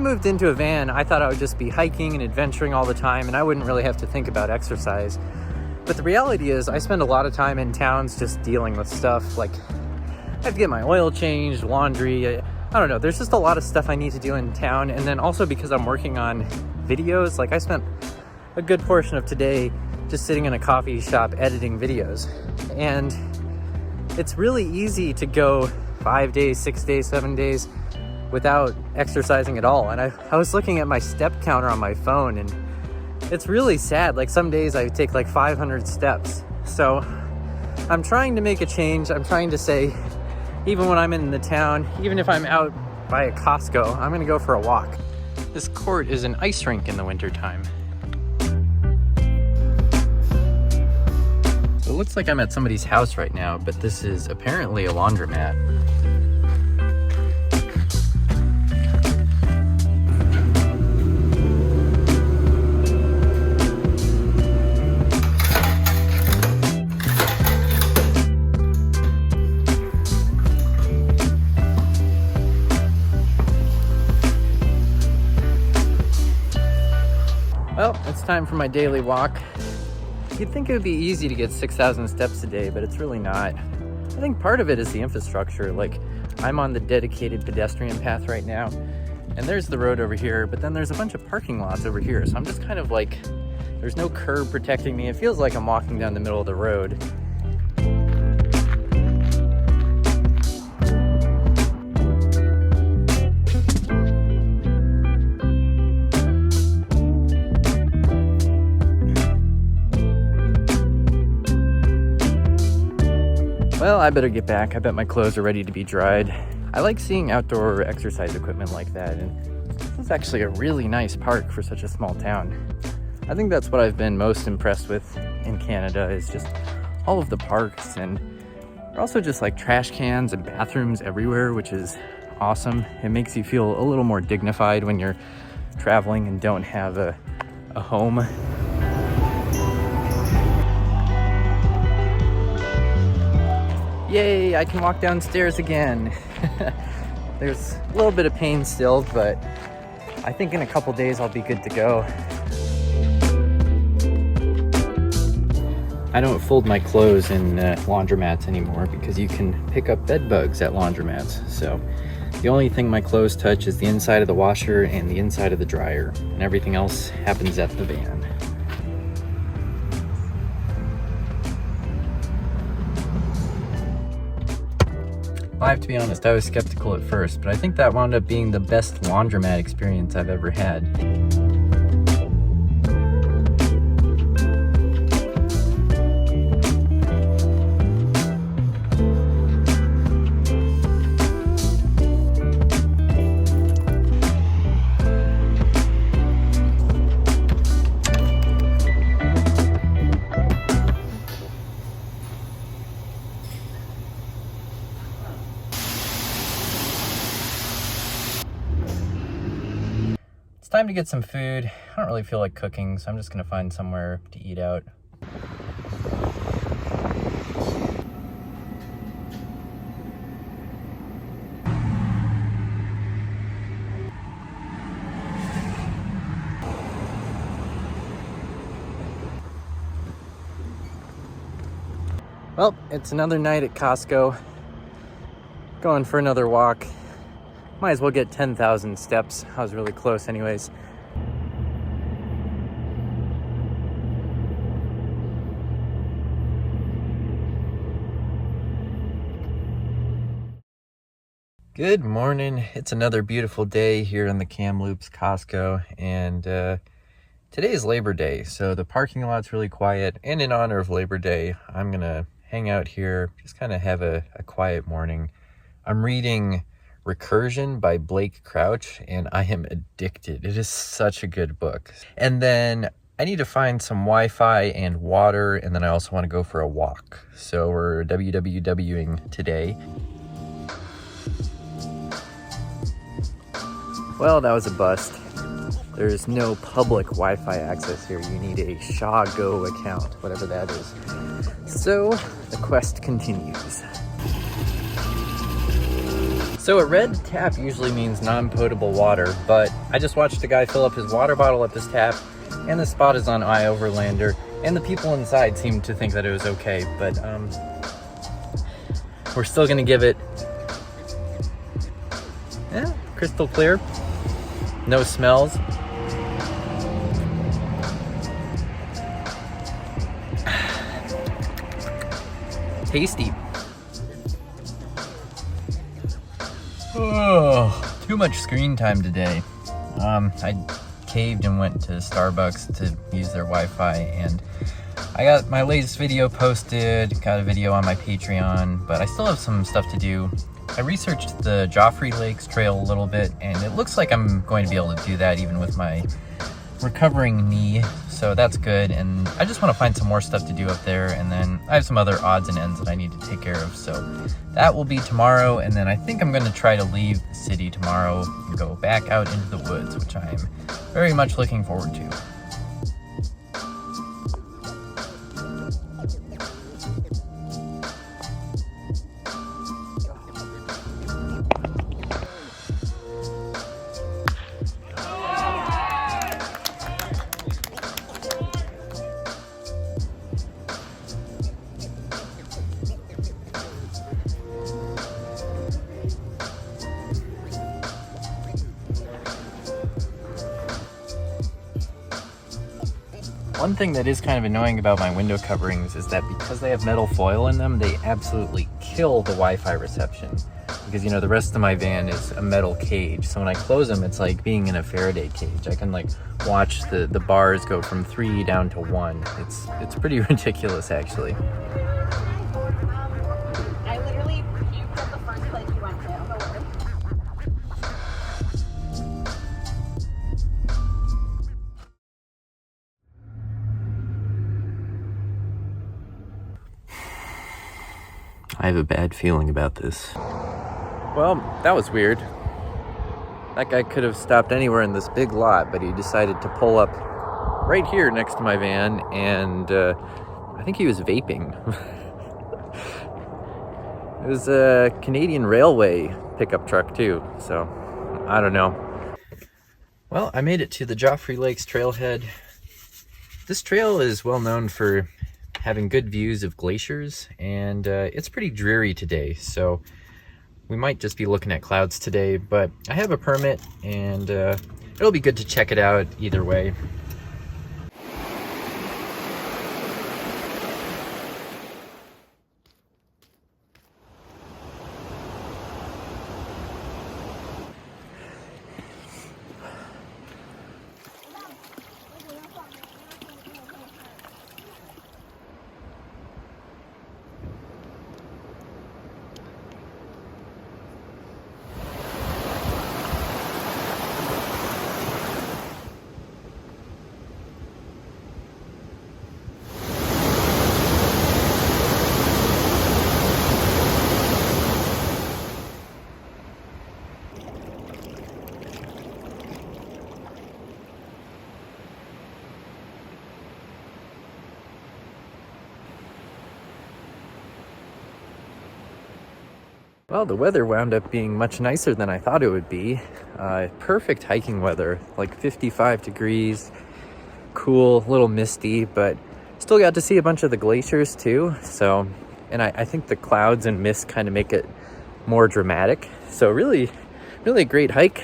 moved into a van, I thought I would just be hiking and adventuring all the time and I wouldn't really have to think about exercise. But the reality is I spend a lot of time in towns just dealing with stuff. Like, I have to get my oil changed, laundry, I don't know, there's just a lot of stuff I need to do in town. And then also because I'm working on videos, like I spent a good portion of today just sitting in a coffee shop editing videos. And it's really easy to go 5 days, 6 days, 7 days without exercising at all. And I was looking at my step counter on my phone and it's really sad. Like some days I take like 500 steps. So I'm trying to make a change. I'm trying to say, even when I'm in the town, even if I'm out by a Costco, I'm gonna go for a walk. This court is an ice rink in the wintertime. So it looks like I'm at somebody's house right now, but this is apparently a laundromat. Well, it's time for my daily walk. You'd think it would be easy to get 6,000 steps a day, but it's really not. I think part of it is the infrastructure. Like, I'm on the dedicated pedestrian path right now, and there's the road over here, but then there's a bunch of parking lots over here. So I'm just kind of like, there's no curb protecting me. It feels like I'm walking down the middle of the road. Well, I better get back. I bet my clothes are ready to be dried. I like seeing outdoor exercise equipment like that, and this is actually a really nice park for such a small town. I think that's what I've been most impressed with in Canada, is just all of the parks, and there are also just like trash cans and bathrooms everywhere, which is awesome. It makes you feel a little more dignified when you're traveling and don't have a home. Yay, I can walk downstairs again. There's a little bit of pain still, but I think in a couple days I'll be good to go. I don't fold my clothes in laundromats anymore because you can pick up bed bugs at laundromats. So the only thing my clothes touch is the inside of the washer and the inside of the dryer, and everything else happens at the van. I have to be honest, I was skeptical at first, but I think that wound up being the best laundromat experience I've ever had. It's time to get some food. I don't really feel like cooking, so I'm just gonna find somewhere to eat out. Well, it's another night at Costco. Going for another walk. Might as well get 10,000 steps. I was really close anyways. Good morning. It's another beautiful day here in the Kamloops Costco, and today is Labor Day, so the parking lot's really quiet, and in honor of Labor Day, I'm gonna hang out here, just kind of have a quiet morning. I'm reading Recursion by Blake Crouch, and I am addicted. It is such a good book. And then I need to find some Wi-Fi and water, and then I also want to go for a walk. So we're WWWing today. Well, that was a bust. There's no public Wi-Fi access here. You need a Shaw Go account, whatever that is. So the quest continues. So a red tap usually means non-potable water, but I just watched a guy fill up his water bottle at this tap, and the spot is on iOverlander, and the people inside seemed to think that it was okay, but we're still gonna give it, crystal clear, no smells. Tasty. Oh, too much screen time today. I caved and went to Starbucks to use their Wi-Fi, and I got my latest video posted, got a video on my Patreon, but I still have some stuff to do. I researched the Joffrey Lakes Trail a little bit, and it looks like I'm going to be able to do that even with my recovering knee, so that's good. And I just want to find some more stuff to do up there, and then I have some other odds and ends that I need to take care of, so that will be tomorrow. And then I think I'm going to try to leave the city tomorrow and go back out into the woods, which I am very much looking forward to. One thing that is kind of annoying about my window coverings is that because they have metal foil in them, they absolutely kill the Wi-Fi reception. Because, you know, the rest of my van is a metal cage, so when I close them, it's like being in a Faraday cage. I can like watch the bars go from 3 down to 1. It's pretty ridiculous, actually. I literally puked at the first place you went to. I have a bad feeling about this. Well, that was weird. That guy could have stopped anywhere in this big lot, but he decided to pull up right here next to my van, and I think he was vaping. It was a Canadian Railway pickup truck too, so I don't know. Well, I made it to the Joffrey Lakes trailhead. This trail is well known for having good views of glaciers, and it's pretty dreary today, so we might just be looking at clouds today, but I have a permit, and it'll be good to check it out either way. Well, the weather wound up being much nicer than I thought it would be. Perfect hiking weather, like 55 degrees, cool, a little misty, but still got to see a bunch of the glaciers too. So, and I think the clouds and mist kind of make it more dramatic. So really, really a great hike.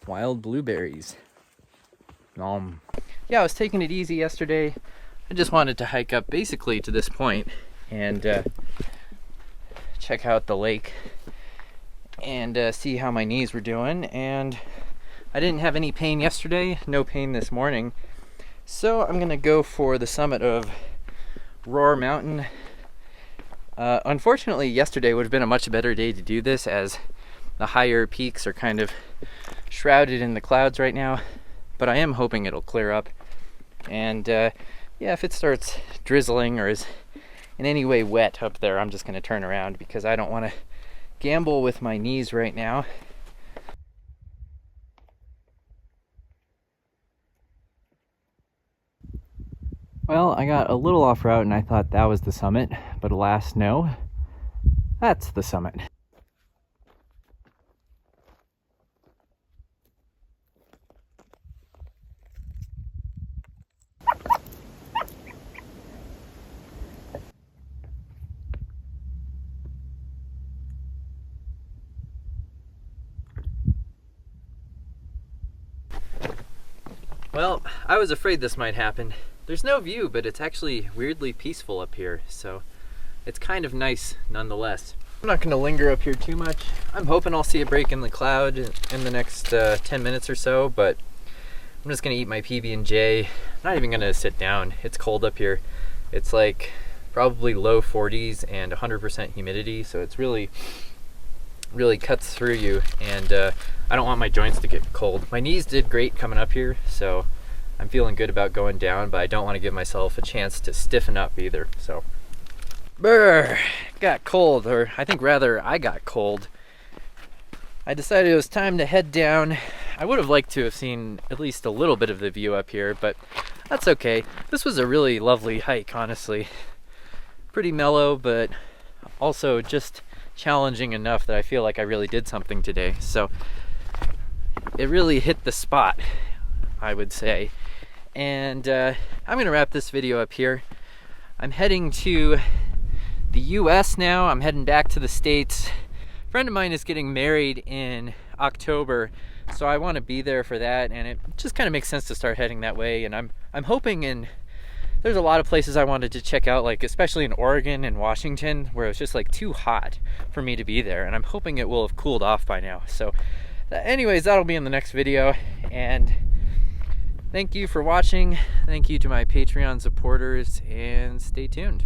Wild blueberries. Yeah, I was taking it easy yesterday. I just wanted to hike up basically to this point and check out the lake and see how my knees were doing. And I didn't have any pain yesterday, no pain this morning. So I'm gonna go for the summit of Roar Mountain. Unfortunately, yesterday would have been a much better day to do this, as the higher peaks are kind of shrouded in the clouds right now. But I am hoping it'll clear up. And yeah, if it starts drizzling or is in any way wet up there, I'm just gonna turn around because I don't want to gamble with my knees right now. Well, I got a little off route and I thought that was the summit, but alas, no. That's the summit. Well, I was afraid this might happen. There's no view, but it's actually weirdly peaceful up here, so it's kind of nice nonetheless. I'm not gonna linger up here too much. I'm hoping I'll see a break in the cloud in the next 10 minutes or so, but I'm just gonna eat my PB&J. Not even gonna sit down. It's cold up here. It's like probably low 40s and 100% humidity, so it's really cuts through you, and I don't want my joints to get cold. My knees did great coming up here, so I'm feeling good about going down, but I don't want to give myself a chance to stiffen up either. So, brr, got cold, or I think rather I got cold. I decided it was time to head down. I would have liked to have seen at least a little bit of the view up here, but that's okay. This was a really lovely hike, honestly. Pretty mellow, but also just challenging enough that I feel like I really did something today. So it really hit the spot, I would say. And I'm gonna wrap this video up here. I'm heading to the US now. I'm heading back to the States. A friend of mine is getting married in October, so I want to be there for that, and it just kind of makes sense to start heading that way. And I'm hoping there's a lot of places I wanted to check out, like especially in Oregon and Washington, where it's just like too hot for me to be there, and I'm hoping it will have cooled off by now. So anyways, that'll be in the next video, and thank you for watching. Thank you to my Patreon supporters, and stay tuned.